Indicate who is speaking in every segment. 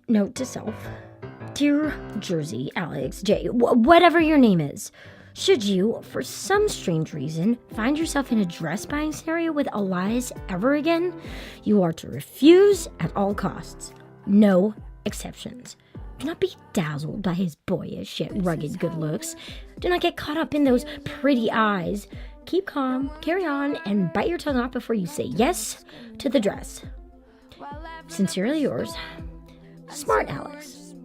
Speaker 1: Note to self. Dear Jersey, Alex, Jay, whatever your name is, should you, for some strange reason, find yourself in a dress buying scenario with Elias ever again, you are to refuse at all costs. No exceptions. Do not be dazzled by his boyish yet rugged good looks. Do not get caught up in those pretty eyes. Keep calm, carry on, and bite your tongue off before you say yes to the dress. Sincerely yours, Smart Alex.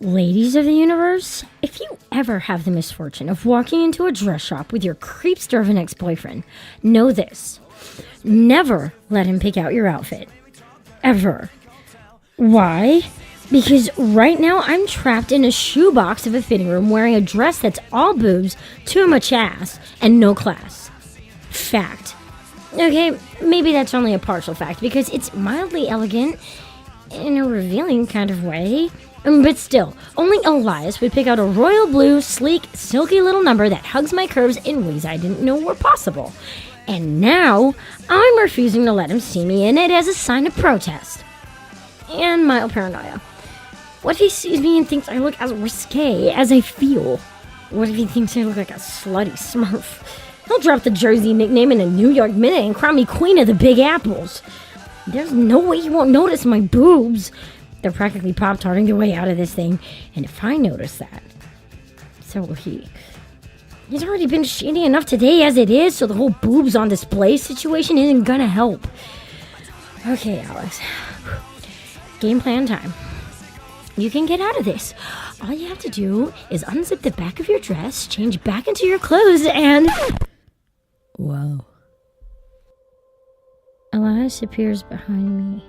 Speaker 1: Ladies of the universe, if you ever have the misfortune of walking into a dress shop with your creepster of an ex-boyfriend, know this. Never let him pick out your outfit. Ever. Why? Because right now I'm trapped in a shoebox of a fitting room wearing a dress that's all boobs, too much ass, and no class. Fact. Okay, maybe that's only a partial fact because it's mildly elegant in a revealing kind of way. But still, only Elias would pick out a royal blue, sleek, silky little number that hugs my curves in ways I didn't know were possible. And now, I'm refusing to let him see me in it as a sign of protest. And mild paranoia. What if he sees me and thinks I look as risque as I feel? What if he thinks I look like a slutty smurf? He'll drop the Jersey nickname in a New York minute and crown me queen of the Big Apples. There's no way he won't notice my boobs. They're practically pop-tarting their way out of this thing, and if I notice that, so will he. He's already been shady enough today as it is, so the whole boobs on display situation isn't gonna help. Okay, Alex. Game plan time. You can get out of this. All you have to do is unzip the back of your dress, change back into your clothes, and... Whoa. Elias appears behind me,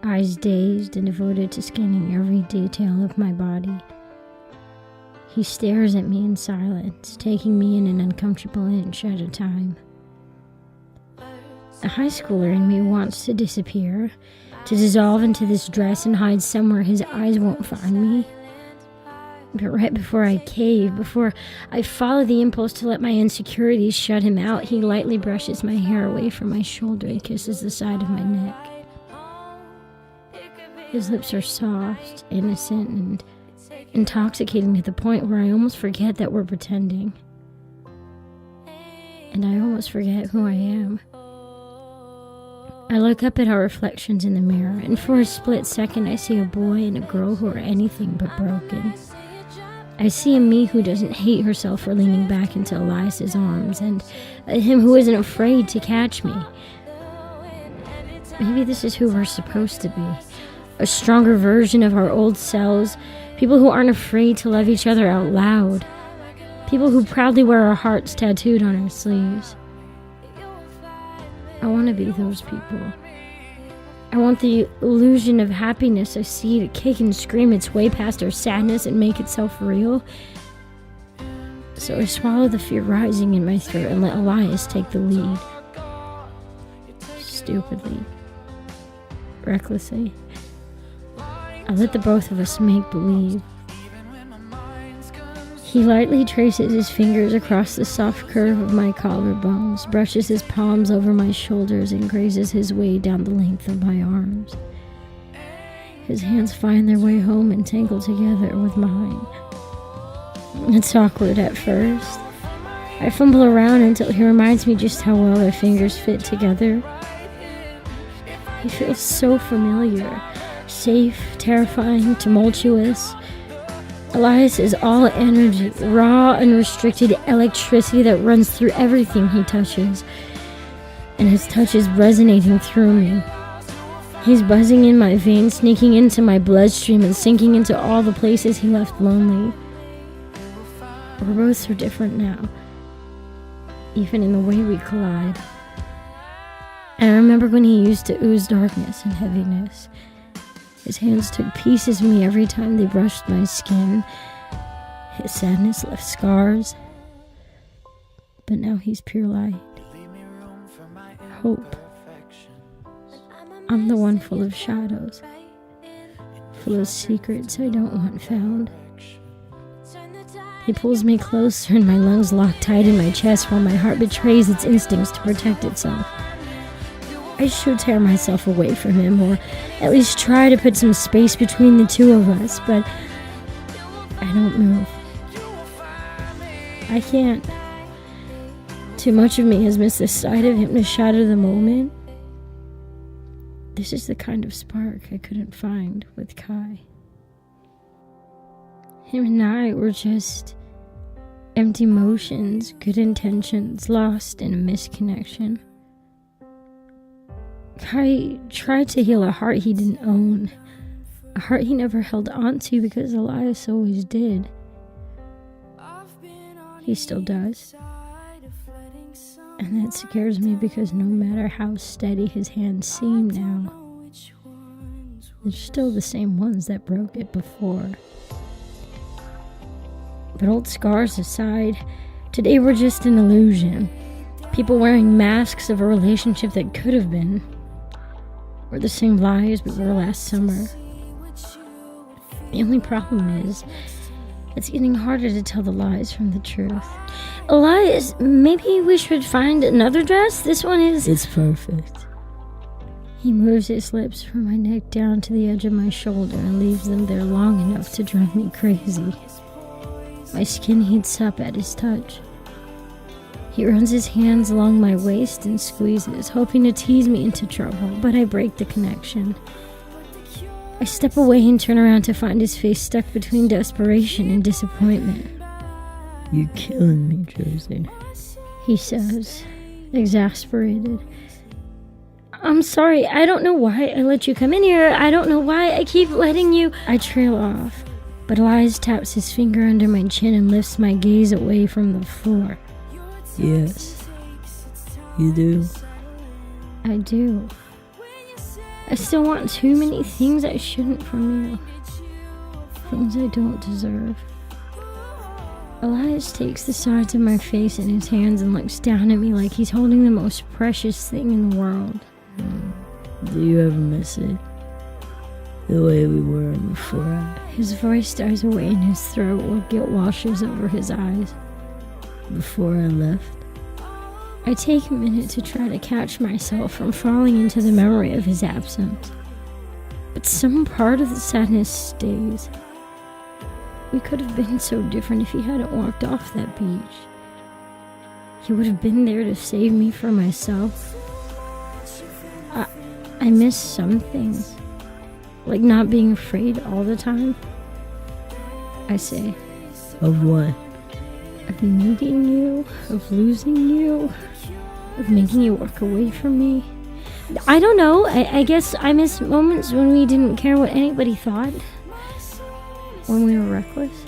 Speaker 1: eyes dazed and devoted to scanning every detail of my body. He stares at me in silence, taking me in an uncomfortable inch at a time. A high schooler in me wants to disappear, to dissolve into this dress and hide somewhere his eyes won't find me. But right before I cave, before I follow the impulse to let my insecurities shut him out, he lightly brushes my hair away from my shoulder and kisses the side of my neck. His lips are soft, innocent, and intoxicating to the point where I almost forget that we're pretending. And I almost forget who I am. I look up at our reflections in the mirror, and for a split second I see a boy and a girl who are anything but broken. I see a me who doesn't hate herself for leaning back into Elias's arms, and a him who isn't afraid to catch me. Maybe this is who we're supposed to be. A stronger version of our old selves, people who aren't afraid to love each other out loud, people who proudly wear our hearts tattooed on our sleeves. I want to be those people. I want the illusion of happiness I see to kick and scream its way past our sadness and make itself real. So I swallow the fear rising in my throat and let Elias take the lead. Stupidly. Recklessly. I let the both of us make believe. He lightly traces his fingers across the soft curve of my collarbones, brushes his palms over my shoulders, and grazes his way down the length of my arms. His hands find their way home and tangle together with mine. It's awkward at first. I fumble around until he reminds me just how well our fingers fit together. He feels so familiar, safe, terrifying, tumultuous. Elias is all energy, raw, unrestricted electricity that runs through everything he touches, and his touch is resonating through me. He's buzzing in my veins, sneaking into my bloodstream, and sinking into all the places he left lonely. We're both so different now, even in the way we collide. I remember when he used to ooze darkness and heaviness. His hands took pieces of me every time they brushed my skin. His sadness left scars. But now he's pure light. Hope. I'm the one full of shadows. Full of secrets I don't want found. He pulls me closer and my lungs lock tight in my chest while my heart betrays its instincts to protect itself. I should tear myself away from him, or at least try to put some space between the two of us, but I don't move. I can't. Too much of me has missed the sight of him to shatter the moment. This is the kind of spark I couldn't find with Kai. Him and I were just empty motions, good intentions, lost in a misconnection. Kai tried to heal a heart he didn't own, a heart he never held on to because Elias always did. He still does. And that scares me because no matter how steady his hands seem now, they're still the same ones that broke it before. But old scars aside, today we're just an illusion. People wearing masks of a relationship that could have been. We're the same lies we were last summer. The only problem is, it's getting harder to tell the lies from the truth. Elias, maybe we should find another dress? This one is...
Speaker 2: It's perfect.
Speaker 1: He moves his lips from my neck down to the edge of my shoulder and leaves them there long enough to drive me crazy. My skin heats up at his touch. He runs his hands along my waist and squeezes, hoping to tease me into trouble, but I break the connection. I step away and turn around to find his face stuck between desperation and disappointment.
Speaker 2: You're killing me, Rosen,
Speaker 1: he says, exasperated. I'm sorry, I don't know why I let you come in here. I don't know why I keep letting you... I trail off, but Elias taps his finger under my chin and lifts my gaze away from the floor.
Speaker 2: Yes, you do.
Speaker 1: I do. I still want too many things I shouldn't from you. Things I don't deserve. Elias takes the sides of my face in his hands and looks down at me like he's holding the most precious thing in the world.
Speaker 2: Do you ever miss it? The way we were before.
Speaker 1: His voice dies away in his throat while guilt washes over his eyes.
Speaker 2: Before I left?
Speaker 1: I take a minute to try to catch myself from falling into the memory of his absence. But some part of the sadness stays. We could have been so different if he hadn't walked off that beach. He would have been there to save me from myself. I miss some things, like not being afraid all the time. I say.
Speaker 2: Of what?
Speaker 1: Of needing you, of losing you, of making you walk away from me. I don't know, I guess I miss moments when we didn't care what anybody thought. When we were reckless.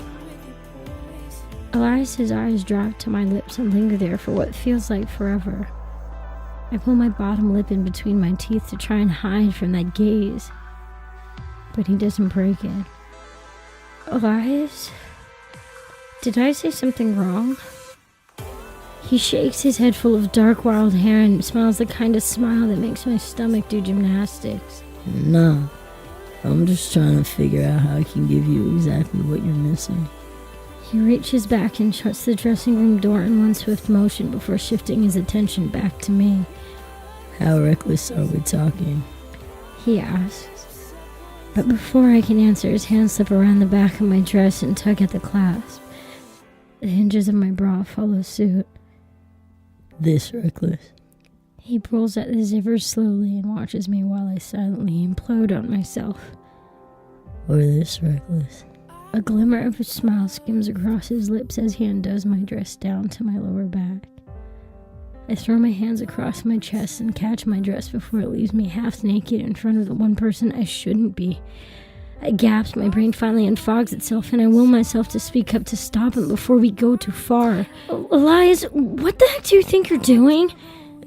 Speaker 1: Elias's eyes drop to my lips and linger there for what feels like forever. I pull my bottom lip in between my teeth to try and hide from that gaze. But he doesn't break it. Elias? Did I say something wrong? He shakes his head full of dark wild hair and smiles the kind of smile that makes my stomach do gymnastics.
Speaker 2: Nah, I'm just trying to figure out how I can give you exactly what you're missing.
Speaker 1: He reaches back and shuts the dressing room door in one swift motion before shifting his attention back to me.
Speaker 2: How reckless are we talking?
Speaker 1: He asks. But before I can answer, his hands slip around the back of my dress and tug at the clasp. The hinges of my bra follow suit.
Speaker 2: This reckless?
Speaker 1: He pulls at the zippers slowly and watches me while I silently implode on myself.
Speaker 2: Or this reckless?
Speaker 1: A glimmer of a smile skims across his lips as he undoes my dress down to my lower back. I throw my hands across my chest and catch my dress before it leaves me half naked in front of the one person I shouldn't be. I gasp, my brain finally unfogs itself, and I will myself to speak up to stop him before we go too far. Elias, what the heck do you think you're doing?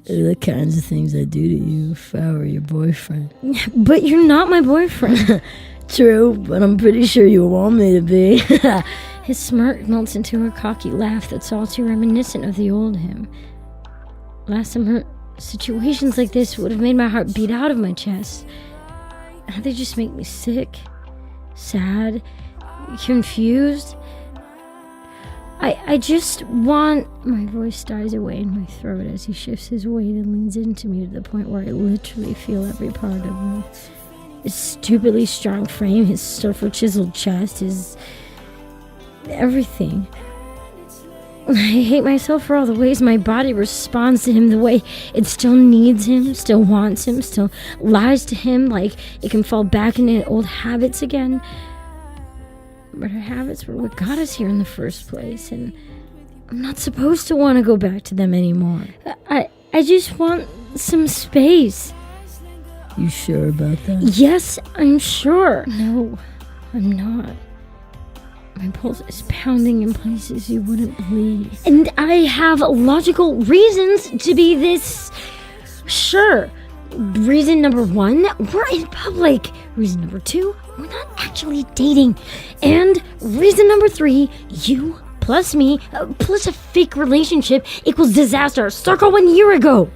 Speaker 2: They're the kinds of things I do to you if I were your boyfriend.
Speaker 1: But you're not my boyfriend.
Speaker 2: True, but I'm pretty sure you want me to be.
Speaker 1: His smirk melts into a cocky laugh that's all too reminiscent of the old him. Last summer, situations like this would have made my heart beat out of my chest. Now they just make me sick, sad, confused. I just want... My voice dies away in my throat as he shifts his weight and leans into me to the point where I literally feel every part of him. His stupidly strong frame, his surfer chiseled chest, his... everything. I hate myself for all the ways my body responds to him, the way it still needs him, still wants him, still lies to him like it can fall back into old habits again. But our habits were what got us here in the first place, and I'm not supposed to want to go back to them anymore. I just want some space.
Speaker 2: You sure about that?
Speaker 1: Yes, I'm sure. No, I'm not. My pulse is pounding in places you wouldn't believe. And I have logical reasons to be this sure. Reason number 1, we're in public. Reason number 2, we're not actually dating. And reason number 3, you plus me plus a fake relationship equals disaster. Circle 1 year ago.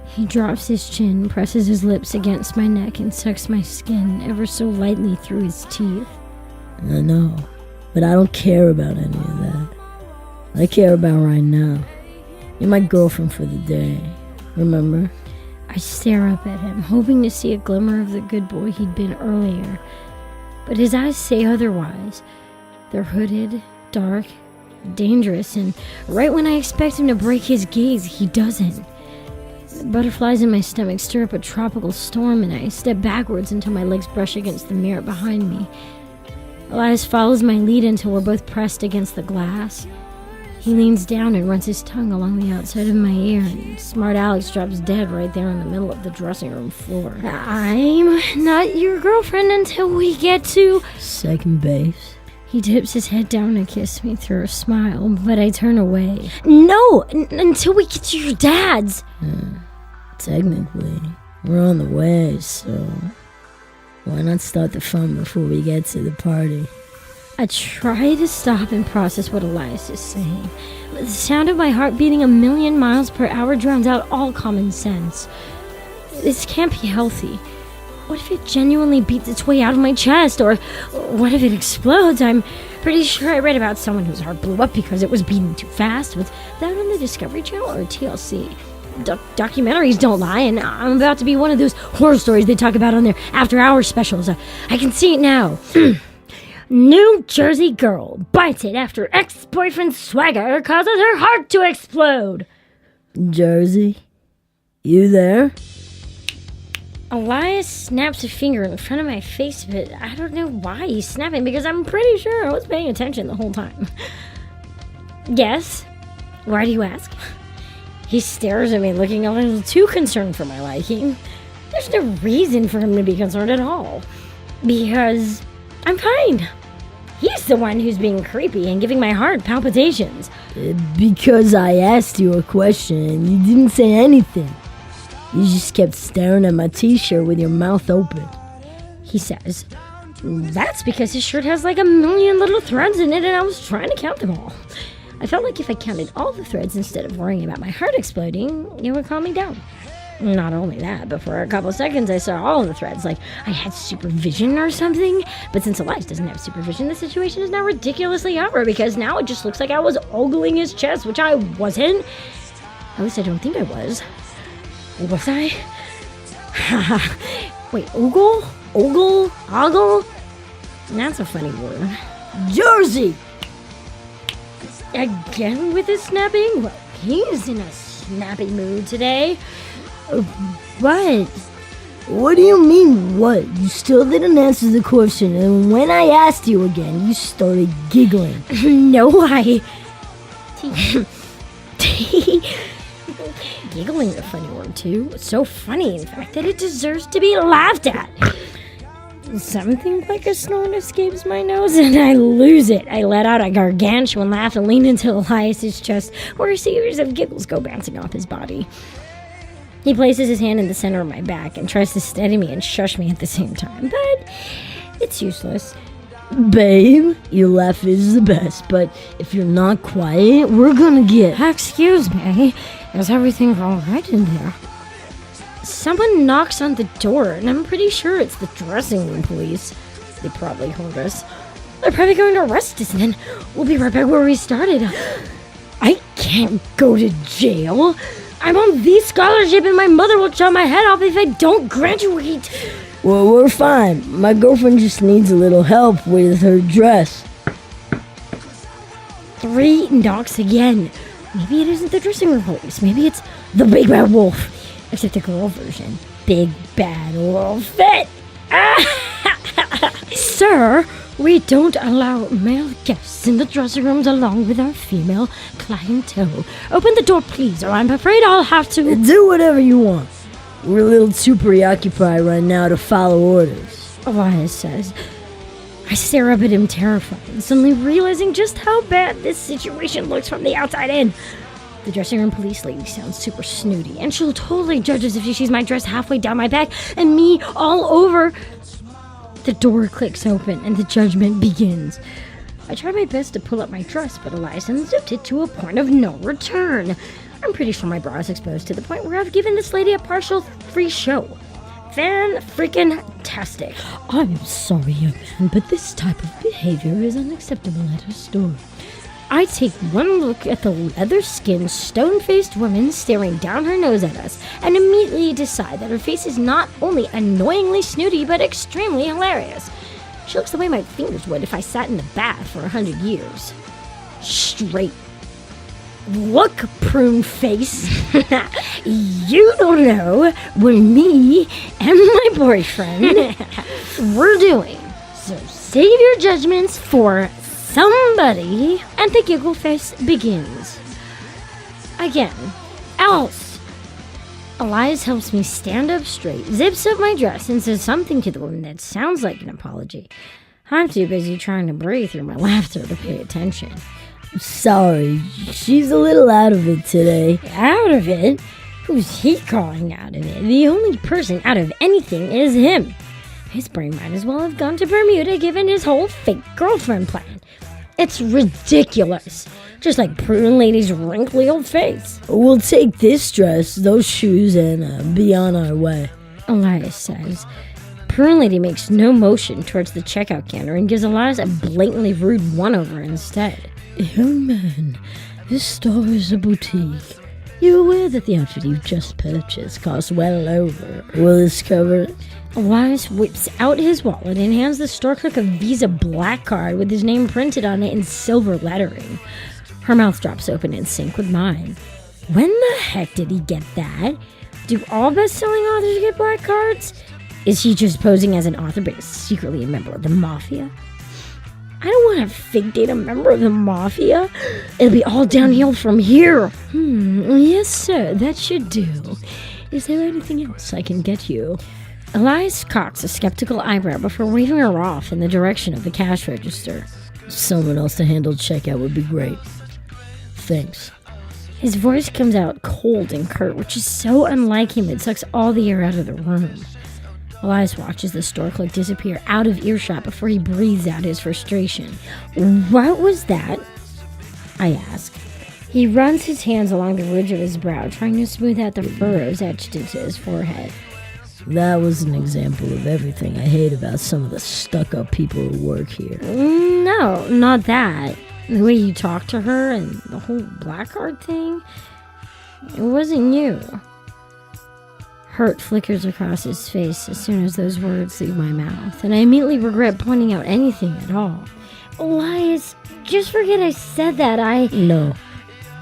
Speaker 1: He drops his chin, presses his lips against my neck, and sucks my skin ever so lightly through his teeth.
Speaker 2: I know, but I don't care about any of that. I care about right now. You're my girlfriend for the day, remember?
Speaker 1: I stare up at him, hoping to see a glimmer of the good boy he'd been earlier. But his eyes say otherwise. They're hooded, dark, dangerous, and right when I expect him to break his gaze, he doesn't. The butterflies in my stomach stir up a tropical storm, and I step backwards until my legs brush against the mirror behind me. Elias follows my lead until we're both pressed against the glass. He leans down and runs his tongue along the outside of my ear, and smart Alex drops dead right there in the middle of the dressing room floor. I'm not your girlfriend until we get to...
Speaker 2: Second base.
Speaker 1: He dips his head down and kisses me through a smile, but I turn away. No! Until we get to your dad's!
Speaker 2: Technically, we're on the way, so why not start the fun before we get to the party?
Speaker 1: I try to stop and process what Elias is saying, but the sound of my heart beating 1,000,000 miles per hour drowns out all common sense. This can't be healthy. What if it genuinely beats its way out of my chest? Or what if it explodes? I'm pretty sure I read about someone whose heart blew up because it was beating too fast. Was that on the Discovery Channel or TLC? Documentaries don't lie, and I'm about to be one of those horror stories they talk about on their after-hours specials. I can see it now. New Jersey girl bites it after ex-boyfriend's swagger causes her heart to explode.
Speaker 2: Jersey? You there?
Speaker 1: Elias snaps a finger in front of my face, but I don't know why he's snapping because I'm pretty sure I was paying attention the whole time. Yes? Why do you ask? He stares at me, looking a little too concerned for my liking. There's no reason for him to be concerned at all. Because I'm fine. He's the one who's being creepy and giving my heart palpitations.
Speaker 2: Because I asked you a question and you didn't say anything. You just kept staring at my t-shirt with your mouth open.
Speaker 1: He says, that's because his shirt has like 1,000,000 little threads in it and I was trying to count them all. I felt like if I counted all the threads instead of worrying about my heart exploding, it would calm me down. Not only that, but for a couple seconds I saw all of the threads, like I had supervision or something. But since Elias doesn't have supervision, the situation is now ridiculously over because now it just looks like I was ogling his chest, which I wasn't. At least I don't think I was. Was I? Wait, ogle? Ogle? Ogle? That's a funny word.
Speaker 2: Jersey!
Speaker 1: Again with his snapping? Well, he's in a snappy mood today. What?
Speaker 2: What do you mean, what? You still didn't answer the question, and when I asked you again, you started giggling.
Speaker 1: No, Giggling is a funny word, too. It's so funny, in fact, that it deserves to be laughed at. Something like a snort escapes my nose, and I lose it. I let out a gargantuan laugh and lean into Elias's chest, where a series of giggles go bouncing off his body. He places his hand in the center of my back and tries to steady me and shush me at the same time, but it's useless.
Speaker 2: Babe, your laugh is the best, but if you're not quiet, we're gonna get...
Speaker 1: Excuse me, is everything all right in there? Someone knocks on the door, and I'm pretty sure it's the dressing room police. They probably heard us. They're probably going to arrest us, and then we'll be right back where we started. I can't go to jail. I'm on the scholarship, and my mother will chop my head off if I don't graduate.
Speaker 2: Well, we're fine. My girlfriend just needs a little help with her dress.
Speaker 1: 3 knocks again. Maybe it isn't the dressing room police. Maybe it's the Big Bad Wolf. Except the girl version. Big Bad Wolf Fit. Sir, we don't allow male guests in the dressing rooms along with our female clientele. Open the door, please, or I'm afraid I'll have to...
Speaker 2: Do whatever you want. We're a little too preoccupied right now to follow orders.
Speaker 1: Elias says. I stare up at him terrified, suddenly realizing just how bad this situation looks from the outside in. The dressing room police lady sounds super snooty, and she'll totally judge us if she sees my dress halfway down my back and me all over. The door clicks open, and the judgment begins. I try my best to pull up my dress, but Elias unzipped it to a point of no return. I'm pretty sure my bra is exposed to the point where I've given this lady a partial free show. Fan-freaking-tastic.
Speaker 2: I'm sorry, young man, but this type of behavior is unacceptable at a store.
Speaker 1: I take one look at the leather-skinned, stone-faced woman staring down her nose at us and immediately decide that her face is not only annoyingly snooty but extremely hilarious. She looks the way my fingers would if I sat in the bath for 100 years. Straight. Look, prune face. You don't know what me and my boyfriend we're doing. So save your judgments for somebody. And the giggle face begins. Again. Else. Elias helps me stand up straight, zips up my dress, and says something to the woman that sounds like an apology. I'm too busy trying to breathe through my laughter to pay attention.
Speaker 2: Sorry, she's a little out of it today.
Speaker 1: Out of it? Who's he calling out of it? The only person out of anything is him. His brain might as well have gone to Bermuda given his whole fake girlfriend plan. It's ridiculous. Just like Prune Lady's wrinkly old face.
Speaker 2: We'll take this dress, those shoes, and be on our way.
Speaker 1: Elias says. Prune Lady makes no motion towards the checkout counter and gives Elias a blatantly rude one-over instead.
Speaker 2: Young man, this store is a boutique. You're aware that the outfit you've just purchased costs well over. Will this cover it?
Speaker 1: Elias whips out his wallet and hands the store clerk a Visa Black card with his name printed on it in silver lettering. Her mouth drops open in sync with mine. When the heck did he get that? Do all best-selling authors get black cards? Is he just posing as an author but is secretly a member of the mafia? I don't want to fake date a member of the mafia. It'll be all downhill from here.
Speaker 2: Yes, sir, that should do. Is there anything else I can get you?
Speaker 1: Elias cocks a skeptical eyebrow before waving her off in the direction of the cash register.
Speaker 2: Someone else to handle checkout would be great. Thanks.
Speaker 1: His voice comes out cold and curt, which is so unlike him it sucks all the air out of the room. Elias watches the store clerk disappear out of earshot before he breathes out his frustration. What was that? I ask. He runs his hands along the ridge of his brow, trying to smooth out the furrows etched into his forehead.
Speaker 2: That was an example of everything I hate about some of the stuck-up people who work here.
Speaker 1: No, not that. The way you talk to her and the whole black card thing, it wasn't you. Hurt flickers across his face as soon as those words leave my mouth, and I immediately regret pointing out anything at all. Elias, just forget I said that.
Speaker 2: No,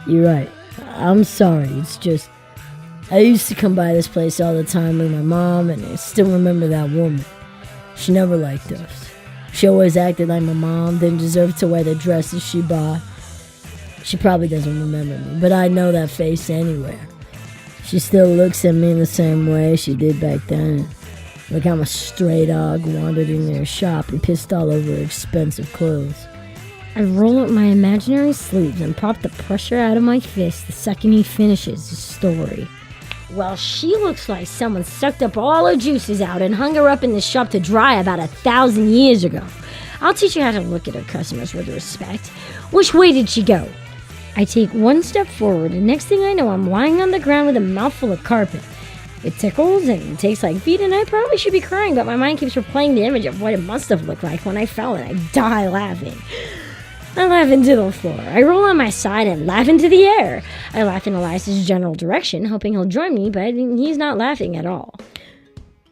Speaker 2: you're right. I'm sorry. It's just, I used to come by this place all the time with my mom, and I still remember that woman. She never liked us. She always acted like my mom didn't deserve to wear the dresses she bought. She probably doesn't remember me, but I know that face anywhere. She still looks at me in the same way she did back then. Like I'm a stray dog wandered in their shop and pissed all over expensive clothes.
Speaker 1: I roll up my imaginary sleeves and pop the pressure out of my fist the second he finishes his story. Well, she looks like someone sucked up all her juices out and hung her up in the shop to dry about 1,000 years ago. I'll teach you how to look at her customers with respect. Which way did she go? I take one step forward, and next thing I know, I'm lying on the ground with a mouthful of carpet. It tickles and it tastes like feet, and I probably should be crying, but my mind keeps replaying the image of what it must have looked like when I fell, and I die laughing. I laugh into the floor. I roll on my side and laugh into the air. I laugh in Elias's general direction, hoping he'll join me, but he's not laughing at all.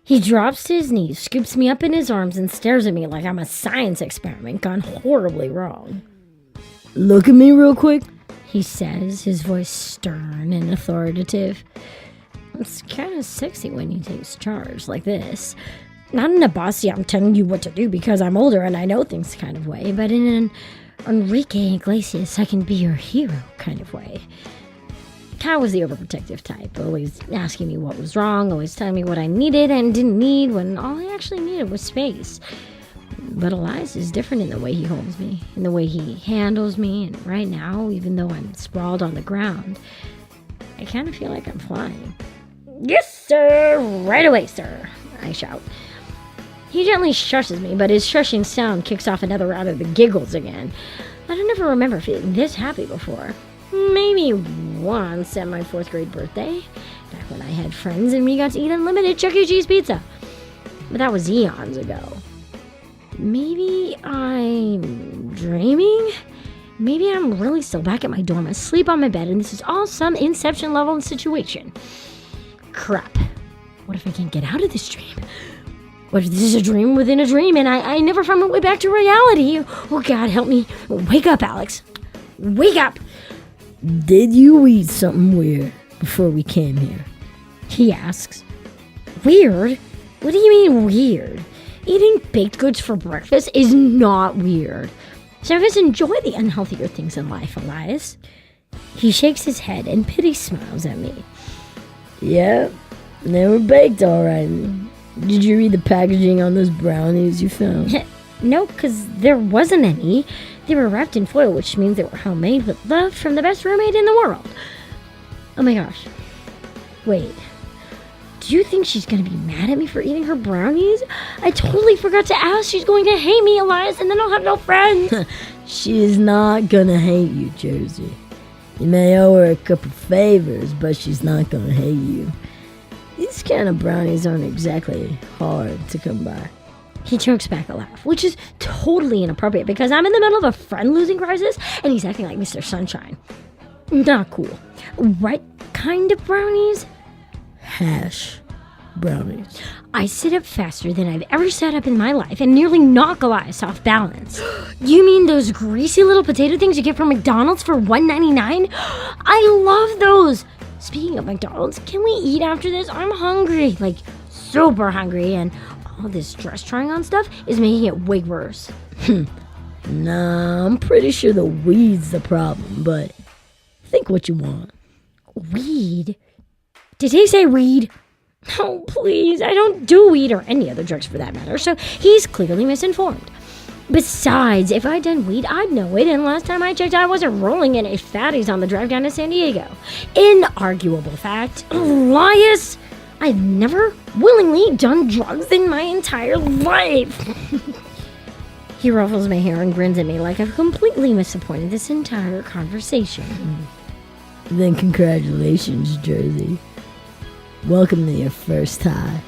Speaker 1: He drops to his knees, scoops me up in his arms, and stares at me like I'm a science experiment gone horribly wrong.
Speaker 2: Look at me real quick,
Speaker 1: he says, his voice stern and authoritative. It's kind of sexy when he takes charge like this. Not in a bossy, I'm telling you what to do because I'm older and I know things kind of way, but in an Enrique Iglesias, I can be your hero kind of way. Kat was the overprotective type, always asking me what was wrong, always telling me what I needed and didn't need when all I actually needed was space. But Elias is different in the way he holds me, in the way he handles me, and right now, even though I'm sprawled on the ground, I kind of feel like I'm flying. Yes, sir! Right away, sir! I shout. He gently shushes me, but his shushing sound kicks off another round of the giggles again. I don't ever remember feeling this happy before. Maybe once at my 4th grade birthday, back when I had friends and we got to eat unlimited Chuck E. Cheese pizza. But that was eons ago. Maybe I'm dreaming? Maybe I'm really still back at my dorm, asleep on my bed, and this is all some Inception level situation. Crap. What if I can't get out of this dream? What if this is a dream within a dream and I never found my way back to reality? Oh, God, help me. Wake up, Alex. Wake up.
Speaker 2: Did you eat something weird before we came here?
Speaker 1: He asks. Weird? What do you mean weird? Eating baked goods for breakfast is not weird. Some of us enjoy the unhealthier things in life, Elias. He shakes his head and pity smiles at me.
Speaker 2: Yeah, they were baked all right. Did you read the packaging on those brownies you found?
Speaker 1: No, because there wasn't any. They were wrapped in foil, which means they were homemade with love from the best roommate in the world. Oh my gosh. Wait. Do you think she's going to be mad at me for eating her brownies? I totally forgot to ask. She's going to hate me, Elias, and then I'll have no friends.
Speaker 2: She is not going to hate you, Jersey. You may owe her a couple favors, but she's not going to hate you. These kind of brownies aren't exactly hard to come by.
Speaker 1: He chokes back a laugh, which is totally inappropriate because I'm in the middle of a friend-losing crisis and he's acting like Mr. Sunshine. Not cool. What kind of brownies?
Speaker 2: Hash brownies.
Speaker 1: I sit up faster than I've ever sat up in my life and nearly knock Elias off balance. You mean those greasy little potato things you get from McDonald's for $1.99? I love those. Speaking of McDonald's, can we eat after this? I'm hungry, like super hungry, and all this dress trying on stuff is making it way worse.
Speaker 2: Nah, I'm pretty sure the weed's the problem, but think what you want.
Speaker 1: Weed? Did he say weed? Oh, please, I don't do weed or any other drugs for that matter, so he's clearly misinformed. Besides, if I'd done weed, I'd know it, and last time I checked, I wasn't rolling in a fatties on the drive down to San Diego. Inarguable fact. Elias, I've never willingly done drugs in my entire life. He ruffles my hair and grins at me like I've completely misappointed this entire conversation.
Speaker 2: Then congratulations, Jersey. Welcome to your first high.